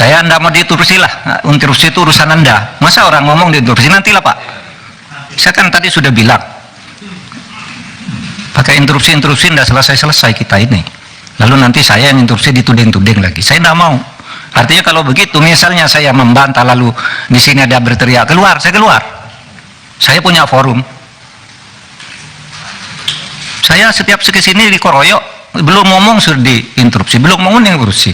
Saya anda mau diinterupsi lah, interupsi itu urusan anda. Masa orang ngomong diinterupsi, nantilah Pak. Saya kan tadi sudah bilang, pakai interupsi tidak selesai kita ini. Lalu nanti saya yang interupsi dituding-tuding lagi. Saya tidak mau. Artinya kalau begitu, misalnya saya membantah lalu di sini ada berteriak keluar, saya keluar. Saya punya forum. Saya setiap kesini dikoroyok, belum ngomong sudah diinterupsi, belum ngomong diinterupsi.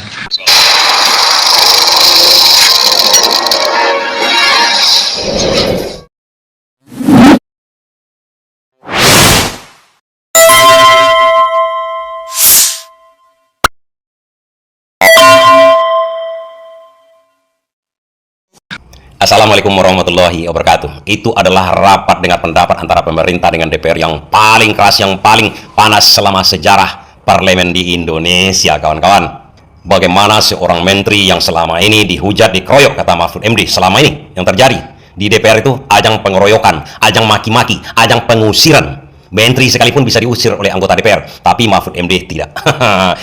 Assalamualaikum warahmatullahi wabarakatuh. Itu adalah rapat dengar pendapat antara pemerintah dengan DPR yang paling keras, yang paling panas selama sejarah parlemen di Indonesia, kawan-kawan. Bagaimana seorang menteri yang selama ini dihujat, dikeroyok, kata Mahfud MD, selama ini yang terjadi di DPR itu ajang pengeroyokan, ajang maki-maki, ajang pengusiran. Menteri sekalipun bisa diusir oleh anggota DPR, tapi Mahfud MD tidak.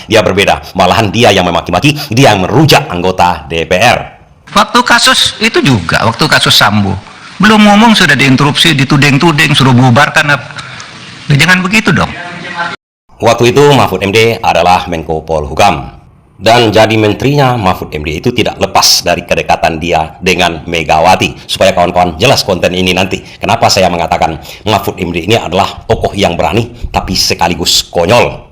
Dia berbeda, malahan dia yang memaki-maki, dia yang merujak anggota DPR. Waktu kasus itu juga, waktu kasus Sambo, belum ngomong sudah diinterupsi, dituding-tuding, suruh bubarkan apa. Jangan begitu dong. Waktu itu Mahfud MD adalah Menko Polhukam, dan jadi menterinya Mahfud MD itu tidak lepas dari kedekatan dia dengan Megawati. Supaya kawan-kawan jelas konten ini nanti, kenapa saya mengatakan Mahfud MD ini adalah tokoh yang berani tapi sekaligus konyol.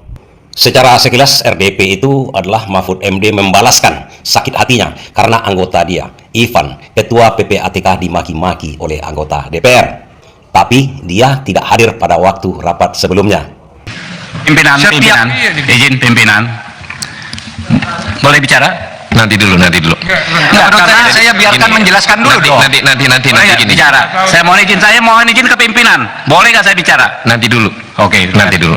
Secara sekilas RDP itu adalah Mahfud MD membalaskan sakit hatinya karena anggota dia, Ivan, ketua PPATK, dimaki-maki oleh anggota DPR. Tapi dia tidak hadir pada waktu rapat sebelumnya. Pimpinan, izin pimpinan. Boleh bicara? Nanti dulu. Karena saya biarkan menjelaskan dulu dong. Nanti gini. Bicara. Saya mohon izin ke pimpinan. Boleh nggak saya bicara? Nanti dulu. Oke, nanti dulu.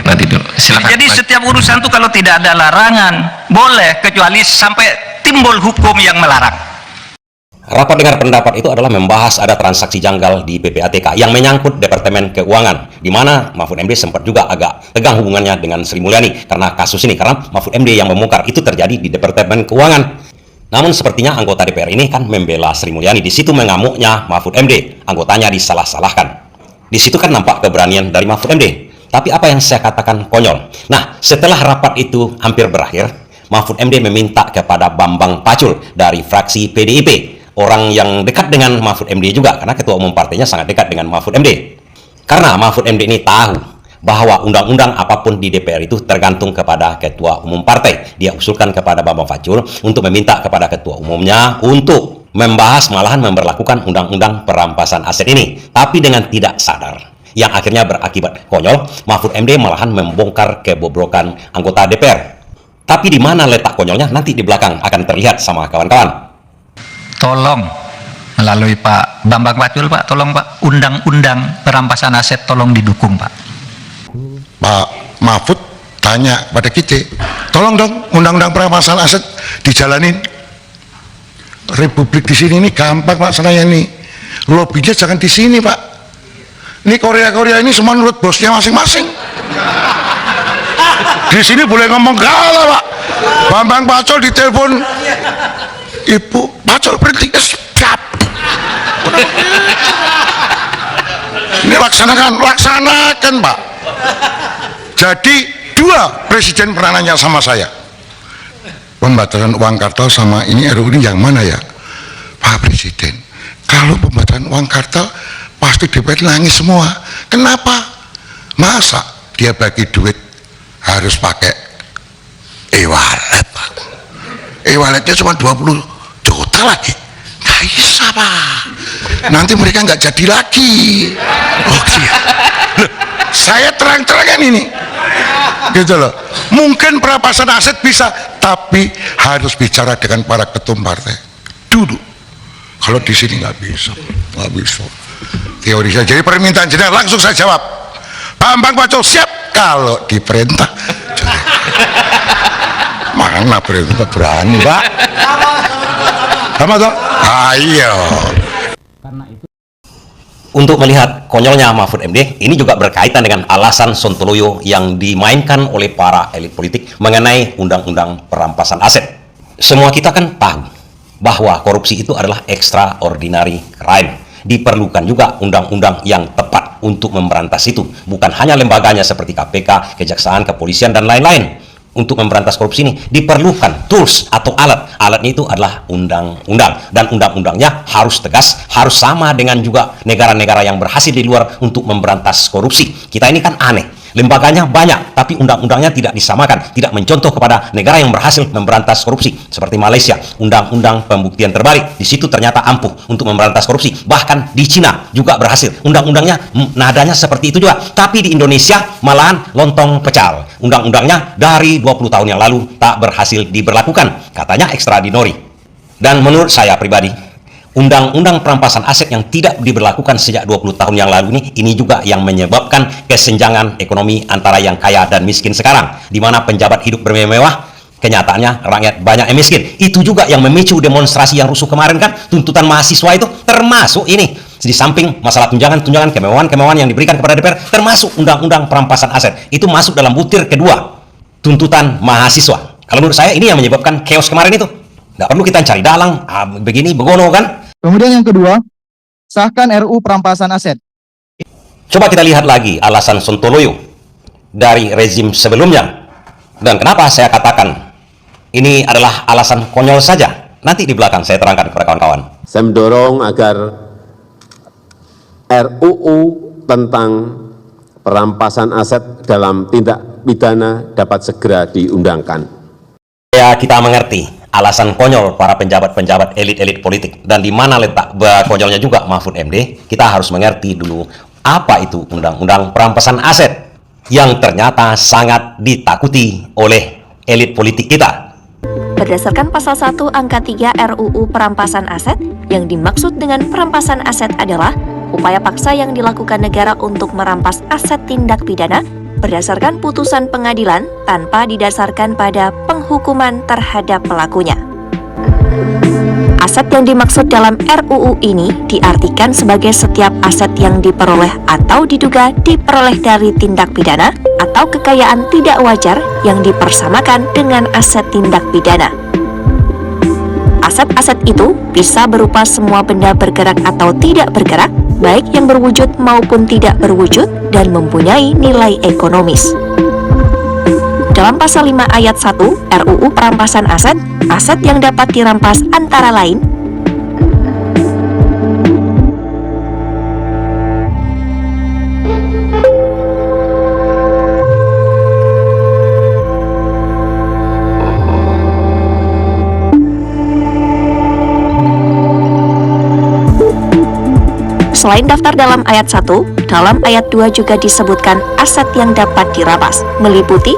Silakan. Jadi setiap urusan itu kalau tidak ada larangan, boleh, kecuali sampai timbul hukum yang melarang. Rapat dengar pendapat itu adalah membahas ada transaksi janggal di PPATK yang menyangkut Departemen Keuangan, di mana Mahfud MD sempat juga agak tegang hubungannya dengan Sri Mulyani karena kasus ini, karena Mahfud MD yang membongkar itu terjadi di Departemen Keuangan. Namun sepertinya anggota DPR ini kan membela Sri Mulyani. Di situ mengamuknya Mahfud MD, anggotanya disalah-salahkan. Di situ kan nampak keberanian dari Mahfud MD. Tapi apa yang saya katakan konyol. Nah, setelah rapat itu hampir berakhir, Mahfud MD meminta kepada Bambang Pacul dari fraksi PDIP, orang yang dekat dengan Mahfud MD juga, karena ketua umum partainya sangat dekat dengan Mahfud MD. Karena Mahfud MD ini tahu bahwa undang-undang apapun di DPR itu tergantung kepada ketua umum partai. Dia usulkan kepada Bambang Pacul untuk meminta kepada ketua umumnya untuk membahas, malahan memberlakukan undang-undang perampasan aset ini. Tapi dengan tidak sadar, yang akhirnya berakibat konyol, Mahfud MD malahan membongkar kebobrokan anggota DPR. Tapi di mana letak konyolnya nanti di belakang akan terlihat sama kawan-kawan. Tolong melalui Pak Bambang Pacul, Pak, tolong Pak, undang-undang perampasan aset tolong didukung Pak. Pak Mahfud tanya pada kita, tolong dong undang-undang perampasan aset dijalanin. Republik di sini ini gampang Pak, senanya nih. Lobbynya jangan di sini Pak. Ini Korea ini semua menurut bosnya masing-masing. Di sini boleh ngomong galah Pak. Bambang Pacul ditelepon, Ibu Pacul berhenti, siap. Ini laksanakan Pak. Jadi dua presiden pernah nanya sama saya, pembatasan uang kartal sama ini RUU ini yang mana ya Pak Presiden? Kalau pembatasan uang kartal pasti DPR nangis semua. Kenapa? Masa dia bagi duit harus pakai e-wallet Pak? E-walletnya cuma 20 juta lagi, nggak bisa Pak, nanti mereka nggak jadi lagi. Oh iya. Saya terang-terangan ini gitu loh. Mungkin perampasan aset bisa, tapi harus bicara dengan para ketum partai dulu. Kalau di sini nggak bisa teori saya. Jadi permintaan jenengan langsung saya jawab, Bambang Pacul siap kalau diperintah. Mana perintah berani Pak? Sama toh? Ayo. Untuk melihat konyolnya Mahfud MD, ini juga berkaitan dengan alasan sontoloyo yang dimainkan oleh para elit politik mengenai undang-undang perampasan aset. Semua kita kan tahu bahwa korupsi itu adalah extraordinary crime. Diperlukan juga undang-undang yang tepat untuk memberantas itu. Bukan hanya lembaganya seperti KPK, Kejaksaan, Kepolisian, dan lain-lain. Untuk memberantas korupsi ini diperlukan tools atau alat. Alatnya itu adalah undang-undang. Dan undang-undangnya harus tegas, harus sama dengan juga negara-negara yang berhasil di luar untuk memberantas korupsi. Kita ini kan aneh. Lembaganya banyak, tapi undang-undangnya tidak disamakan, tidak mencontoh kepada negara yang berhasil memberantas korupsi. Seperti Malaysia, undang-undang pembuktian terbalik. Di situ ternyata ampuh untuk memberantas korupsi. Bahkan di Cina juga berhasil. Undang-undangnya nadanya seperti itu juga. Tapi di Indonesia malahan lontong pecal. Undang-undangnya dari 20 tahun yang lalu tak berhasil diberlakukan. Katanya extraordinary. Dan menurut saya pribadi, undang-undang perampasan aset yang tidak diberlakukan sejak 20 tahun yang lalu ini juga yang menyebabkan kesenjangan ekonomi antara yang kaya dan miskin sekarang, di mana penjabat hidup bermewah, kenyataannya rakyat banyak yang miskin. Itu juga yang memicu demonstrasi yang rusuh kemarin kan, tuntutan mahasiswa itu termasuk ini. Di samping masalah tunjangan, kemewahan yang diberikan kepada DPR, termasuk undang-undang perampasan aset. Itu masuk dalam butir kedua, tuntutan mahasiswa. Kalau menurut saya ini yang menyebabkan chaos kemarin itu. Nggak perlu kita cari dalang, begini, begono kan. Kemudian yang kedua, sahkan RUU perampasan aset. Coba kita lihat lagi alasan Sontoloyo dari rezim sebelumnya. Dan kenapa saya katakan ini adalah alasan konyol saja. Nanti di belakang saya terangkan kepada kawan-kawan. Saya mendorong agar RUU tentang perampasan aset dalam tindak pidana dapat segera diundangkan. Ya, kita mengerti alasan konyol para penjabat-penjabat elit-elit politik, dan di mana letak konyolnya juga Mahfud MD. Kita harus mengerti dulu apa itu undang-undang perampasan aset yang ternyata sangat ditakuti oleh elit politik kita. Berdasarkan pasal 1 angka 3 RUU perampasan aset, yang dimaksud dengan perampasan aset adalah upaya paksa yang dilakukan negara untuk merampas aset tindak pidana berdasarkan putusan pengadilan tanpa didasarkan pada penghukuman terhadap pelakunya. Aset yang dimaksud dalam RUU ini diartikan sebagai setiap aset yang diperoleh atau diduga diperoleh dari tindak pidana atau kekayaan tidak wajar yang dipersamakan dengan aset tindak pidana. Aset-aset itu bisa berupa semua benda bergerak atau tidak bergerak, baik yang berwujud maupun tidak berwujud, dan mempunyai nilai ekonomis. Dalam pasal 5 ayat 1 RUU perampasan aset, aset yang dapat dirampas antara lain Selain daftar dalam ayat 1, dalam ayat 2 juga disebutkan aset yang dapat dirampas, meliputi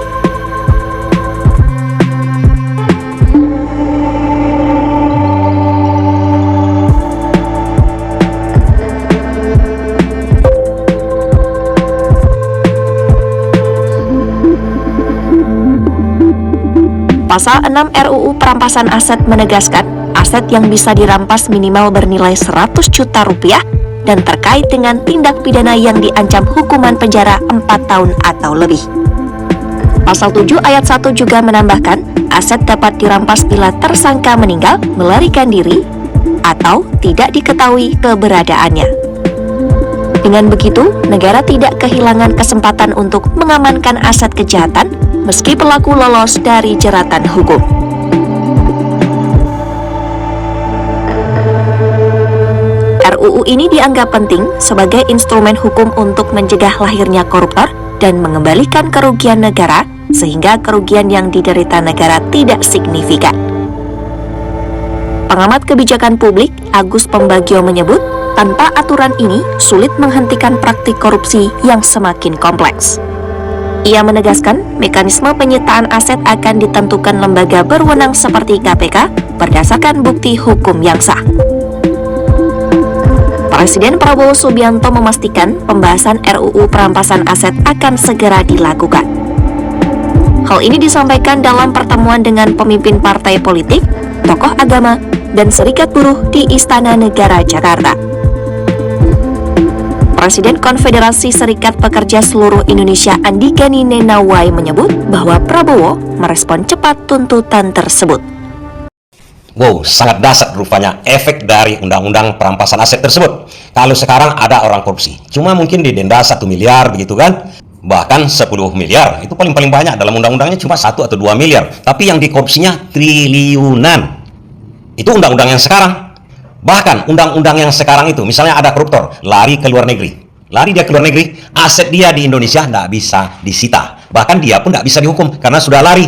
Pasal 6 RUU perampasan aset menegaskan aset yang bisa dirampas minimal bernilai 100 juta rupiah dan terkait dengan tindak pidana yang diancam hukuman penjara 4 tahun atau lebih. Pasal 7 ayat 1 juga menambahkan, aset dapat dirampas bila tersangka meninggal, melarikan diri, atau tidak diketahui keberadaannya. Dengan begitu, negara tidak kehilangan kesempatan untuk mengamankan aset kejahatan meski pelaku lolos dari jeratan hukum. RUU ini dianggap penting sebagai instrumen hukum untuk mencegah lahirnya koruptor dan mengembalikan kerugian negara sehingga kerugian yang diderita negara tidak signifikan. Pengamat kebijakan publik Agus Pambagio menyebut, tanpa aturan ini sulit menghentikan praktik korupsi yang semakin kompleks. Ia menegaskan mekanisme penyitaan aset akan ditentukan lembaga berwenang seperti KPK berdasarkan bukti hukum yang sah. Presiden Prabowo Subianto memastikan pembahasan RUU perampasan aset akan segera dilakukan. Hal ini disampaikan dalam pertemuan dengan pemimpin partai politik, tokoh agama, dan serikat buruh di Istana Negara Jakarta. Presiden Konfederasi Serikat Pekerja Seluruh Indonesia Andi Gani Nenawai menyebut bahwa Prabowo merespon cepat tuntutan tersebut. Wow, sangat dahsyat rupanya efek dari undang-undang perampasan aset tersebut. Kalau sekarang ada orang korupsi, cuma mungkin didenda 1 miliar begitu kan? Bahkan 10 miliar, itu paling banyak dalam undang-undangnya cuma 1 atau 2 miliar. Tapi yang dikorupsinya triliunan. Itu undang-undang yang sekarang. Bahkan undang-undang yang sekarang itu, misalnya ada koruptor, lari ke luar negeri. Lari dia ke luar negeri, aset dia di Indonesia tidak bisa disita. Bahkan dia pun tidak bisa dihukum karena sudah lari.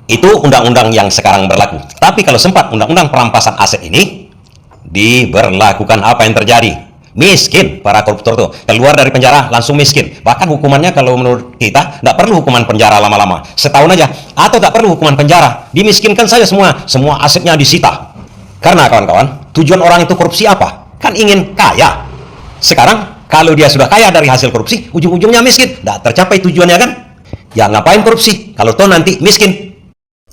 Itu undang-undang yang sekarang berlaku. Tapi kalau sempat undang-undang perampasan aset ini diberlakukan, apa yang terjadi? Miskin para koruptor tuh. Keluar dari penjara langsung miskin. Bahkan hukumannya kalau menurut kita tidak perlu hukuman penjara lama-lama. Setahun aja. Atau tak perlu hukuman penjara. Dimiskinkan saja semua. Semua asetnya disita. Karena kawan-kawan, tujuan orang itu korupsi apa? Kan ingin kaya. Sekarang kalau dia sudah kaya dari hasil korupsi, ujung-ujungnya miskin. Tidak tercapai tujuannya kan? Ya ngapain korupsi? Kalau toh nanti miskin.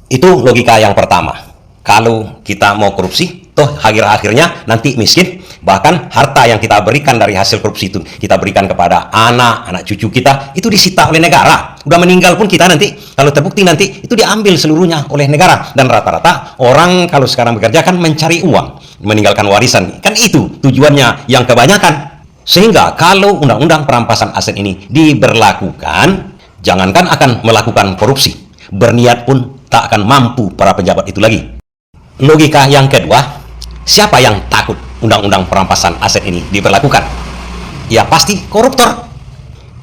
Itu logika yang pertama. Kalau kita mau korupsi, toh akhir-akhirnya nanti miskin. Bahkan harta yang kita berikan dari hasil korupsi itu kita berikan kepada anak cucu kita, itu disita oleh negara. Udah meninggal pun kita nanti, kalau terbukti nanti, itu diambil seluruhnya oleh negara. Dan rata-rata orang kalau sekarang bekerja kan mencari uang, meninggalkan warisan. Kan itu tujuannya yang kebanyakan. Sehingga kalau undang-undang perampasan aset ini diberlakukan, jangankan akan melakukan korupsi, berniat pun tak akan mampu para pejabat itu lagi. Logika yang kedua, siapa yang takut undang-undang perampasan aset ini diberlakukan? Ya pasti koruptor.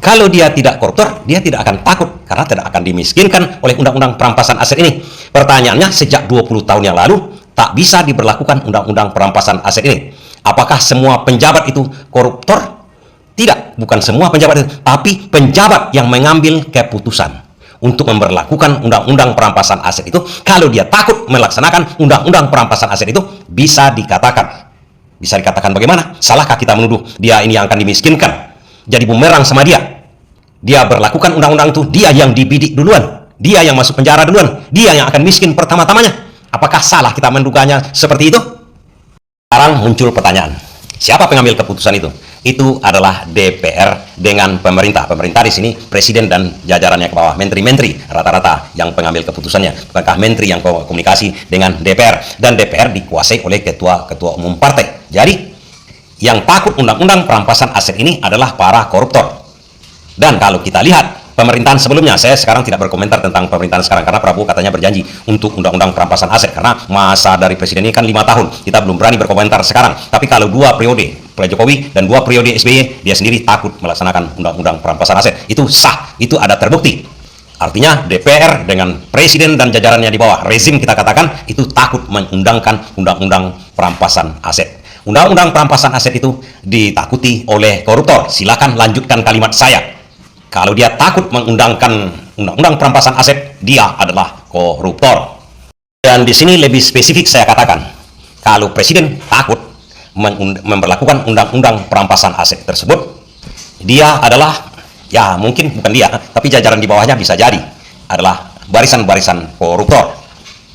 Kalau dia tidak koruptor, dia tidak akan takut karena tidak akan dimiskinkan oleh undang-undang perampasan aset ini. Pertanyaannya, sejak 20 tahun yang lalu tak bisa diberlakukan undang-undang perampasan aset ini. Apakah semua penjabat itu koruptor? Tidak, bukan semua penjabat itu, tapi penjabat yang mengambil keputusan untuk memberlakukan undang-undang perampasan aset itu. Kalau dia takut melaksanakan undang-undang perampasan aset itu, bisa dikatakan bagaimana? Salahkah kita menuduh dia ini yang akan dimiskinkan, jadi bumerang sama dia? Dia berlakukan undang-undang itu, dia yang dibidik duluan, dia yang masuk penjara duluan, dia yang akan miskin pertama-tamanya. Apakah salah kita menduganya seperti itu? Sekarang muncul pertanyaan, siapa pengambil keputusan itu? Itu adalah DPR dengan pemerintah. Pemerintah di sini presiden dan jajarannya ke bawah, menteri-menteri rata-rata yang pengambil keputusannya. Bukankah menteri yang komunikasi dengan DPR, dan DPR dikuasai oleh ketua umum partai. Jadi yang takut undang-undang perampasan aset ini adalah para koruptor. Dan kalau kita lihat pemerintahan sebelumnya, saya sekarang tidak berkomentar tentang pemerintahan sekarang karena Prabowo katanya berjanji untuk undang-undang perampasan aset karena masa dari presiden ini kan 5 tahun, kita belum berani berkomentar sekarang. Tapi kalau 2 periode Pak Jokowi dan 2 periode SBY, dia sendiri takut melaksanakan undang-undang perampasan aset. Itu sah, itu ada terbukti. Artinya DPR dengan presiden dan jajarannya di bawah, rezim kita katakan, itu takut mengundangkan undang-undang perampasan aset. Undang-undang perampasan aset itu ditakuti oleh koruptor. Silakan lanjutkan kalimat saya. Kalau dia takut mengundangkan undang-undang perampasan aset, dia adalah koruptor. Dan di sini lebih spesifik saya katakan, kalau presiden takut memberlakukan undang-undang perampasan aset tersebut, dia adalah, ya mungkin bukan dia, tapi jajaran di bawahnya bisa jadi adalah barisan-barisan koruptor.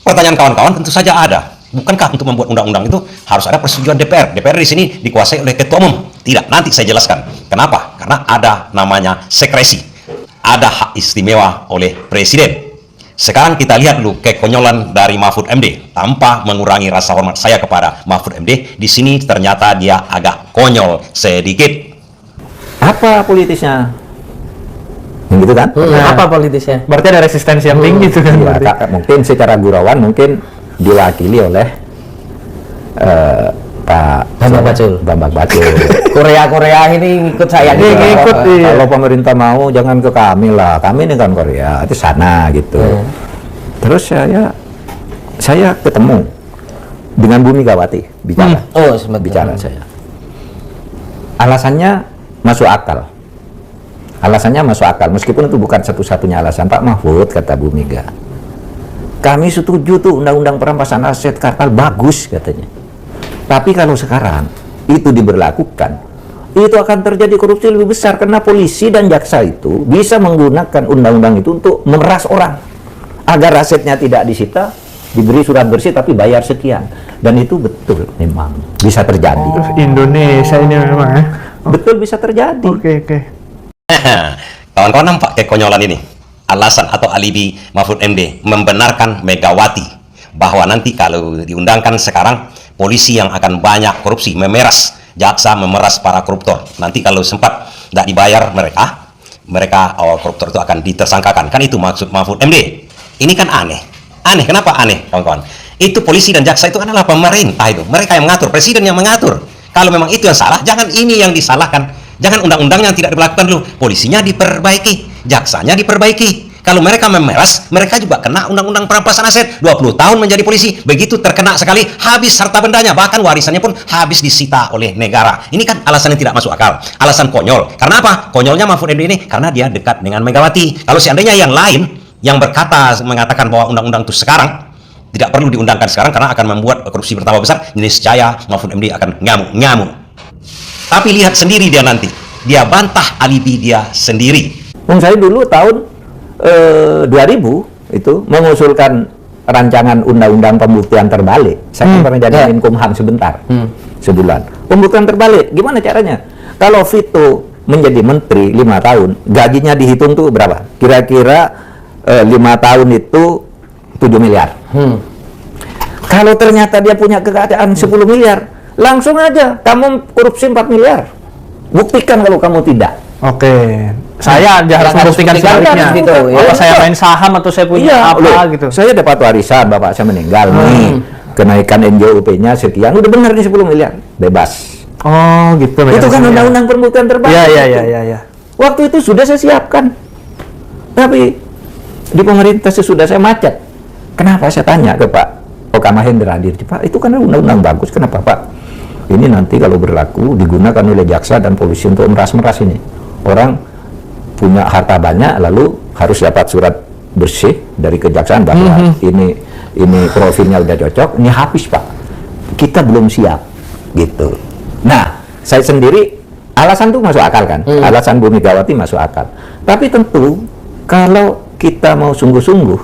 Pertanyaan kawan-kawan tentu saja ada. Bukankah untuk membuat undang-undang itu harus ada persetujuan DPR? DPR di sini dikuasai oleh ketua umum. Tidak, nanti saya jelaskan. Kenapa? Karena ada namanya sekresi. Ada hak istimewa oleh presiden. Sekarang kita lihat dulu kekonyolan dari Mahfud MD. Tanpa mengurangi rasa hormat saya kepada Mahfud MD, di sini ternyata dia agak konyol sedikit. Apa politisnya? Gitu kan? Apa politisnya? Berarti ada resistensi yang tinggi itu kan? Ya, mungkin secara gurauan mungkin diwakili oleh Pak Bambang Pacul. Korea ini ikut saya gitu. Ikut, iya. Kalau pemerintah mau jangan ke kami lah. Kami ini kan Korea, itu sana gitu. Terus saya ketemu dengan Bu Megawati bicara. Bicara saya. Alasannya masuk akal. Meskipun itu bukan satu-satunya alasan. Pak Mahfud, kata Bu Mega, kami setuju tuh undang-undang perampasan aset karena bagus katanya. Tapi kalau sekarang itu diberlakukan, itu akan terjadi korupsi lebih besar karena polisi dan jaksa itu bisa menggunakan undang-undang itu untuk memeras orang agar asetnya tidak disita, diberi surat bersih tapi bayar sekian. Dan itu betul memang bisa terjadi. Indonesia ini memang ya. Betul bisa terjadi. Oke. Kawan-kawan nampak kekonyolan ini? Alasan atau alibi Mahfud MD membenarkan Megawati bahwa nanti kalau diundangkan sekarang, polisi yang akan banyak korupsi, memeras, jaksa memeras para koruptor. Nanti kalau sempat tidak dibayar mereka koruptor itu akan ditersangkakan. Kan itu maksud Mahfud MD. Ini kan aneh. Aneh, kenapa aneh, kawan-kawan? Itu polisi dan jaksa itu adalah pemerintah itu. Mereka yang mengatur, presiden yang mengatur. Kalau memang itu yang salah, jangan ini yang disalahkan. Jangan undang-undang yang tidak diberlakukan dulu. Polisinya diperbaiki, jaksanya diperbaiki. Kalau mereka memeras, mereka juga kena undang-undang perampasan aset. 20 tahun menjadi polisi, begitu terkena sekali, habis harta bendanya. Bahkan warisannya pun habis disita oleh negara. Ini kan alasan yang tidak masuk akal. Alasan konyol. Karena apa? Konyolnya Mahfud MD ini karena dia dekat dengan Megawati. Kalau seandainya yang lain, yang mengatakan bahwa undang-undang itu sekarang, tidak perlu diundangkan sekarang karena akan membuat korupsi bertambah besar, niscaya Mahfud MD akan ngamuk-ngamuk. Tapi lihat sendiri dia nanti, dia bantah alibi dia sendiri. Saya dulu tahun 2000 itu mengusulkan rancangan undang-undang pembuktian terbalik. Saya pernah jadi Menkumham sebentar, sebulan. Pembuktian terbalik, gimana caranya? Kalau Vito menjadi menteri 5 tahun, gajinya dihitung tuh berapa? Kira-kira 5 tahun itu 7 miliar. Kalau ternyata dia punya kekayaan 10 miliar, langsung aja kamu korupsi 4 miliar. Buktikan kalau kamu tidak. Oke. Saya harus membuktikan sebaliknya. Gitu, ya. Apa saya main saham atau saya punya apa gitu. Saya dapat warisan, bapak saya meninggal nih. Kenaikan NJOP-nya sekian, udah benar nih 10 miliar. Bebas. Oh, gitu. Itu kan undang-undang pembuktian terbalik. Iya. Waktu itu sudah saya siapkan. Tapi di pemerintah sudah saya macet. Kenapa? Saya tanya ke Pak Oka Mahendra hadir, Pak, itu kan undang-undang bagus, kenapa Pak? Ini nanti kalau berlaku digunakan oleh jaksa dan polisi untuk meras-meras ini. Orang punya harta banyak lalu harus dapat surat bersih dari kejaksaan bahwa ini profilnya udah cocok, ini habis Pak. Kita belum siap gitu. Nah, saya sendiri alasan itu masuk akal kan? Alasan Bu Megawati masuk akal. Tapi tentu kalau kita mau sungguh-sungguh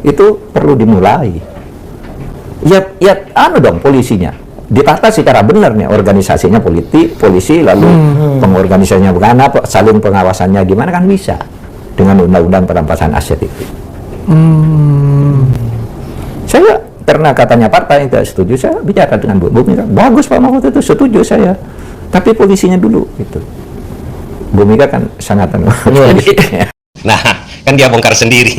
itu perlu dimulai. Ya dong polisinya ditata secara benar nih, organisasinya polisi lalu pengorganisasinya bagaimana, saling pengawasannya gimana, kan bisa dengan undang-undang perampasan aset itu. Saya karena katanya partai tidak setuju, saya bicara dengan Bu Mega, bagus Pak Mahfud itu, setuju saya, tapi polisinya dulu gitu. Bu Mega kan sangat Nah, kan dia bongkar sendiri.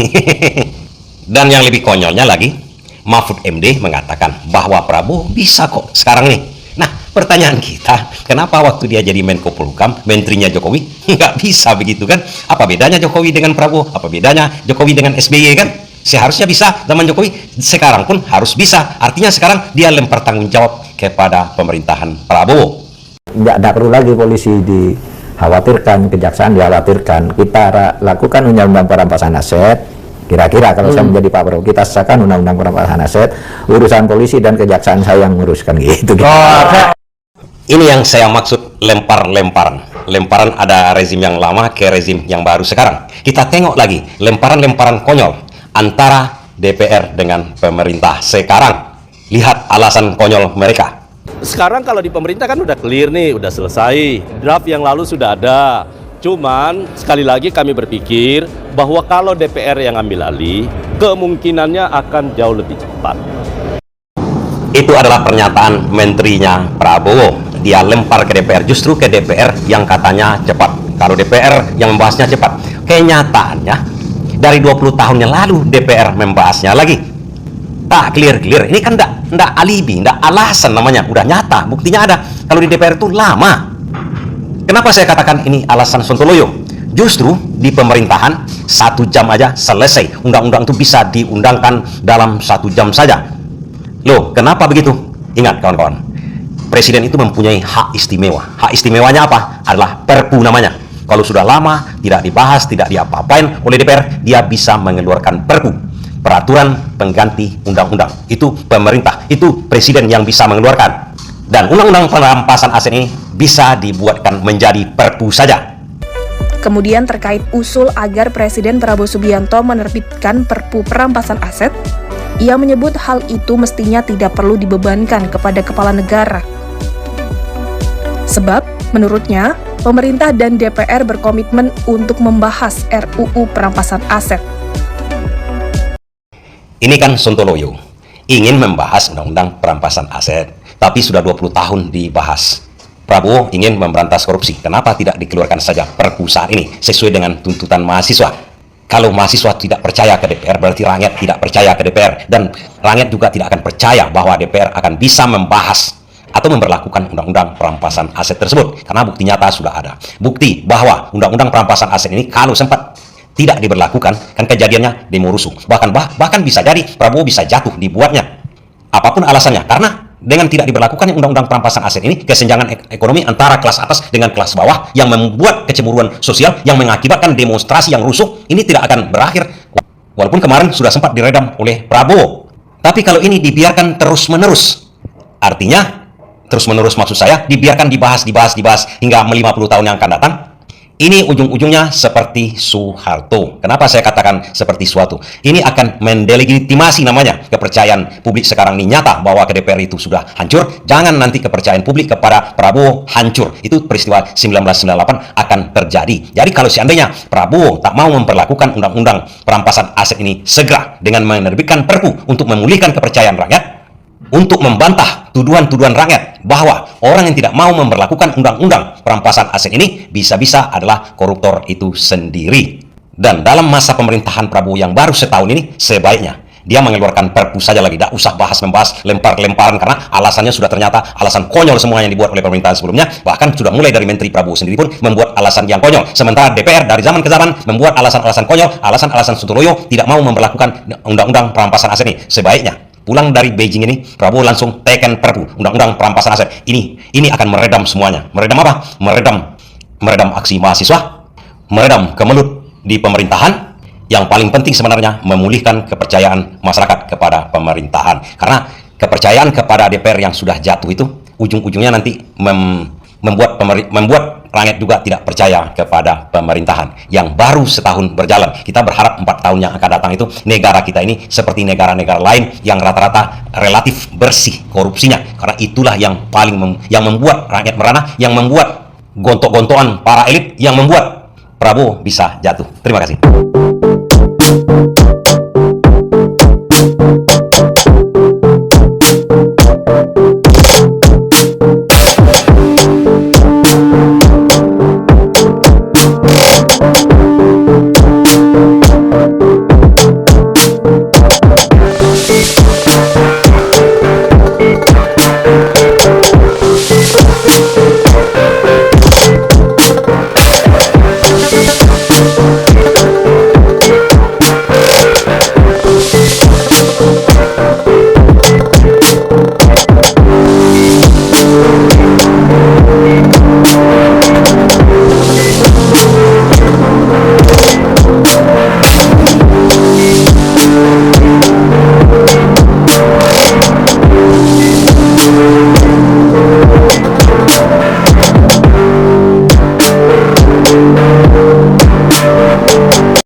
Dan yang lebih konyolnya lagi, Mahfud MD mengatakan bahwa Prabowo bisa kok sekarang nih. Nah, pertanyaan kita, kenapa waktu dia jadi Menko Polhukam, menterinya Jokowi, nggak bisa begitu kan? Apa bedanya Jokowi dengan Prabowo? Apa bedanya Jokowi dengan SBY kan? Seharusnya bisa zaman Jokowi, sekarang pun harus bisa. Artinya sekarang dia lempar tanggung jawab kepada pemerintahan Prabowo. Nggak perlu lagi polisi dikhawatirkan, kejaksaan dikhawatirkan. Kita lakukan undang-undang perampasan aset. Kira-kira kalau saya menjadi Pak Prabowo, kita sahkan undang-undang perampasan aset, urusan polisi dan kejaksaan saya yang nguruskan gitu. Ini yang saya maksud lemparan. Lemparan ada rezim yang lama ke rezim yang baru sekarang. Kita tengok lagi lemparan-lemparan konyol antara DPR dengan pemerintah sekarang. Lihat alasan konyol mereka. Sekarang kalau di pemerintah kan udah clear nih, udah selesai. Draft yang lalu sudah ada. Cuman sekali lagi kami berpikir bahwa kalau DPR yang ambil alih, kemungkinannya akan jauh lebih cepat. Itu adalah pernyataan menterinya Prabowo. Dia lempar ke DPR, justru ke DPR yang katanya cepat. Kalau DPR yang membahasnya cepat. Kenyataannya, dari 20 tahun yang lalu DPR membahasnya lagi. Tak clear-clear. Ini kan enggak alibi, enggak alasan namanya. Udah nyata, buktinya ada. Kalau di DPR itu lama. Kenapa saya katakan ini alasan sontoloyo? Justru di pemerintahan 1 jam aja selesai. Undang-undang itu bisa diundangkan dalam 1 jam saja. Loh, kenapa begitu? Ingat kawan-kawan, presiden itu mempunyai hak istimewa. Hak istimewanya apa? Adalah perpu namanya. Kalau sudah lama, tidak dibahas, tidak diapa-apain oleh DPR, dia bisa mengeluarkan perpu. Peraturan pengganti undang-undang. Itu pemerintah, itu presiden yang bisa mengeluarkan. Dan undang-undang perampasan aset ini bisa dibuatkan menjadi perpu saja. Kemudian terkait usul agar Presiden Prabowo Subianto menerbitkan perpu perampasan aset, ia menyebut hal itu mestinya tidak perlu dibebankan kepada kepala negara. Sebab, menurutnya, pemerintah dan DPR berkomitmen untuk membahas RUU perampasan aset. Ini kan sontoloyo. ingin membahas undang-undang perampasan aset, tapi sudah 20 tahun dibahas. Prabowo ingin memberantas korupsi. Kenapa tidak dikeluarkan saja Perpu saat ini sesuai dengan tuntutan mahasiswa? Kalau mahasiswa tidak percaya ke DPR, berarti rakyat tidak percaya ke DPR. Dan rakyat juga tidak akan percaya bahwa DPR akan bisa membahas atau memberlakukan undang-undang perampasan aset tersebut. Karena bukti nyata sudah ada. Bukti bahwa undang-undang perampasan aset ini kalau sempat tidak diberlakukan, kan kejadiannya demo rusuh. Bahkan bisa jadi Prabowo bisa jatuh dibuatnya. Apapun alasannya, karena dengan tidak diberlakukannya undang-undang perampasan aset ini, kesenjangan ekonomi antara kelas atas dengan kelas bawah yang membuat kecemburuan sosial yang mengakibatkan demonstrasi yang rusuh ini tidak akan berakhir. Walaupun kemarin sudah sempat diredam oleh Prabowo. Tapi kalau ini dibiarkan terus-menerus, artinya terus-menerus maksud saya dibiarkan dibahas hingga 50 tahun yang akan datang, ini ujung-ujungnya seperti Soeharto. Kenapa saya katakan seperti Soeharto? Ini akan mendelegitimasi namanya. Kepercayaan publik sekarang ini nyata bahwa ke DPR itu sudah hancur. Jangan nanti kepercayaan publik kepada Prabowo hancur. Itu peristiwa 1998 akan terjadi. Jadi kalau seandainya Prabowo tak mau memperlakukan undang-undang perampasan aset ini segera dengan menerbitkan Perpu untuk memulihkan kepercayaan rakyat, untuk membantah tuduhan-tuduhan rakyat bahwa orang yang tidak mau memperlakukan undang-undang perampasan aset ini bisa-bisa adalah koruptor itu sendiri. Dan dalam masa pemerintahan Prabowo yang baru setahun ini, sebaiknya dia mengeluarkan Perpu saja lagi, tidak usah membahas lempar-lemparan, karena alasannya sudah ternyata alasan konyol semua yang dibuat oleh pemerintahan sebelumnya. Bahkan sudah mulai dari Menteri Prabowo sendiri pun membuat alasan yang konyol. Sementara DPR dari zaman ke zaman membuat alasan-alasan konyol, alasan-alasan sontoloyo, tidak mau memperlakukan undang-undang perampasan aset ini. Sebaiknya pulang dari Beijing ini, Prabowo langsung teken Perpu undang-undang perampasan aset. Ini akan meredam semuanya. Meredam apa? Meredam aksi mahasiswa, meredam kemelut di pemerintahan. Yang paling penting sebenarnya memulihkan kepercayaan masyarakat kepada pemerintahan. Karena kepercayaan kepada DPR yang sudah jatuh itu ujung-ujungnya nanti membuat rakyat juga tidak percaya kepada pemerintahan yang baru setahun berjalan. Kita berharap 4 tahun yang akan datang itu negara kita ini seperti negara-negara lain yang rata-rata relatif bersih korupsinya. Karena itulah yang paling yang membuat rakyat merana, yang membuat gontok-gontokan para elit, yang membuat Prabowo bisa jatuh. Terima kasih.